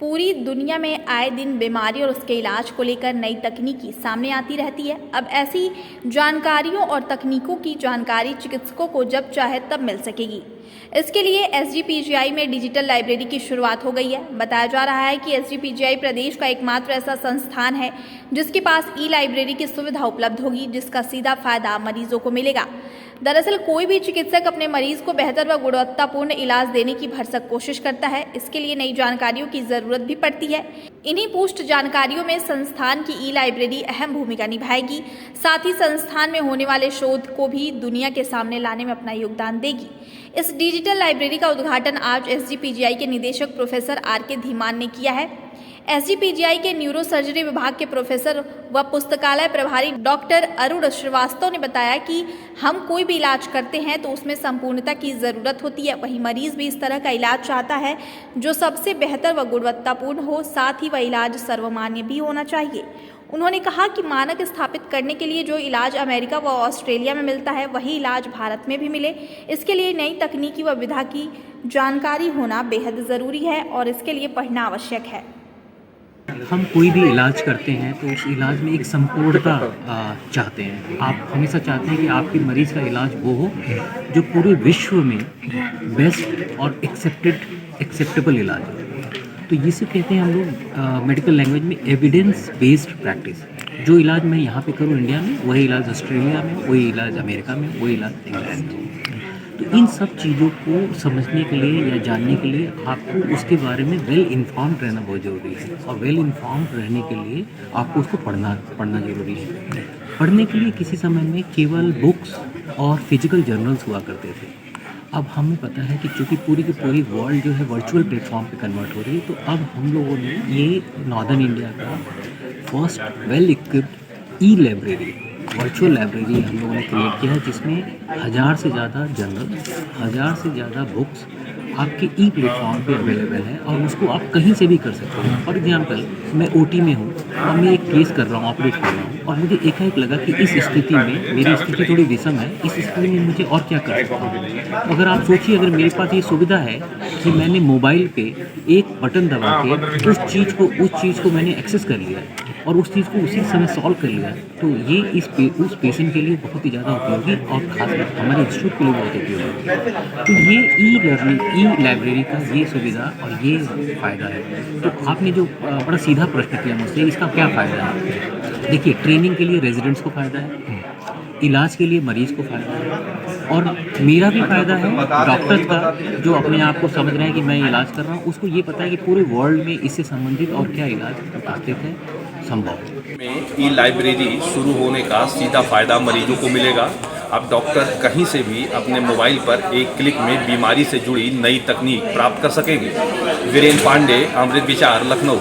पूरी दुनिया में आए दिन बीमारी और उसके इलाज को लेकर नई तकनीकी सामने आती रहती है। अब ऐसी जानकारियों और तकनीकों की जानकारी चिकित्सकों को जब चाहे तब मिल सकेगी। इसके लिए SGPGI में डिजिटल लाइब्रेरी की शुरुआत हो गई है। बताया जा रहा है कि SGPGI प्रदेश का एकमात्र ऐसा संस्थान है जिसके पास ई-लाइब्रेरी की सुविधा उपलब्ध होगी, जिसका सीधा फायदा मरीजों को मिलेगा। दरअसल कोई भी चिकित्सक अपने मरीज को बेहतर व गुणवत्तापूर्ण इलाज देने की भरसक कोशिश करता है। इसके लिए नई जानकारियों की जरूरत भी पड़ती है। इन्हीं पुष्ट जानकारियों में संस्थान की ई-लाइब्रेरी अहम भूमिका निभाएगी। साथ ही संस्थान में होने वाले शोध को भी दुनिया के सामने लाने में अपना योगदान देगी। इस डिजिटल लाइब्रेरी का उद्घाटन आज SGPGI के निदेशक प्रोफेसर RK धीमान ने किया है। SGPGI के न्यूरो सर्जरी विभाग के प्रोफेसर व पुस्तकालय प्रभारी डॉक्टर अरुण श्रीवास्तव ने बताया कि हम कोई भी इलाज करते हैं तो उसमें संपूर्णता की ज़रूरत होती है। वहीं मरीज भी इस तरह का इलाज चाहता है जो सबसे बेहतर व गुणवत्तापूर्ण हो, साथ ही वह इलाज सर्वमान्य भी होना चाहिए। उन्होंने कहा कि मानक स्थापित करने के लिए जो इलाज अमेरिका व ऑस्ट्रेलिया में मिलता है वही इलाज भारत में भी मिले, इसके लिए नई तकनीकी व विधा की जानकारी होना बेहद ज़रूरी है और इसके लिए पढ़ना आवश्यक है। हम कोई भी इलाज करते हैं तो उस इलाज में एक संपूर्णता चाहते हैं। आप हमेशा चाहते हैं कि आपके मरीज़ का इलाज वो हो जो पूरे विश्व में बेस्ट और एक्सेप्टेबल इलाज हो। तो इसे कहते हैं हम लोग मेडिकल लैंग्वेज में एविडेंस बेस्ड प्रैक्टिस। जो इलाज मैं यहाँ पे करूँ इंडिया में, वही इलाज ऑस्ट्रेलिया में, वही इलाज अमेरिका में, वही इलाज इंग्लैंड में। तो इन सब चीज़ों को समझने के लिए या जानने के लिए आपको उसके बारे में वेल इन्फॉर्म्ड रहना बहुत ज़रूरी है। और वेल इन्फॉर्म्ड रहने के लिए आपको उसको पढ़ना ज़रूरी है। पढ़ने के लिए किसी समय में केवल बुक्स और फिजिकल जर्नल्स हुआ करते थे। अब हमें पता है कि चूँकि पूरी की पूरी वर्ल्ड जो है वर्चुअल प्लेटफॉर्म पे कन्वर्ट हो रही है, तो अब हम लोगों ने ये नॉर्दर्न इंडिया का फर्स्ट वेल इक्विप्ड ई लाइब्रेरी, वर्चुअल लाइब्रेरी हम लोगों ने क्रिएट किया है, जिसमें 1000 से ज़्यादा जर्नल, 1000 से ज़्यादा बुक्स आपके ई प्लेटफॉर्म पे अवेलेबल है और उसको आप कहीं से भी कर सकते हो। फॉर एग्जांपल, मैं OT में हूँ और मैं एक केस कर रहा हूँ, ऑपरेट कर रहा हूँ, और मुझे एकाएक लगा कि इस स्थिति में मेरी स्थिति थोड़ी विषम है, इस स्थिति में मुझे और क्या कर सकता हूँ। अगर आप सोचिए, अगर मेरे पास ये सुविधा है कि मैंने मोबाइल पे एक बटन दबा के उस चीज़ को मैंने एक्सेस कर लिया और उस चीज़ को उसी समय सॉल्व कर लिया, तो ये उस पेशेंट के लिए बहुत ही ज़्यादा उपयोगी और खासकर हमारे इंस्टीट्यूट के लिए बहुत उपयोगी है। तो ये ई लाइब्रेरी का ये सुविधा और ये फ़ायदा है। तो आपने जो बड़ा सीधा प्रश्न किया मुझसे, इसका क्या फ़ायदा है? देखिए, ट्रेनिंग के लिए रेजिडेंट्स को फ़ायदा है, इलाज के लिए मरीज़ को फ़ायदा है, और मेरा भी फ़ायदा है डॉक्टर्स का, जो अपने आप को समझ रहे हैं कि मैं इलाज कर रहा हूँ, उसको ये पता है कि पूरे वर्ल्ड में इससे संबंधित और क्या इलाज उपस्थित है संभव। में ई लाइब्रेरी शुरू होने का सीधा फ़ायदा मरीजों को मिलेगा। अब डॉक्टर कहीं से भी अपने मोबाइल पर एक क्लिक में बीमारी से जुड़ी नई तकनीक प्राप्त कर सकेंगे। वीरेंद्र पांडे, अमृत विचार, लखनऊ।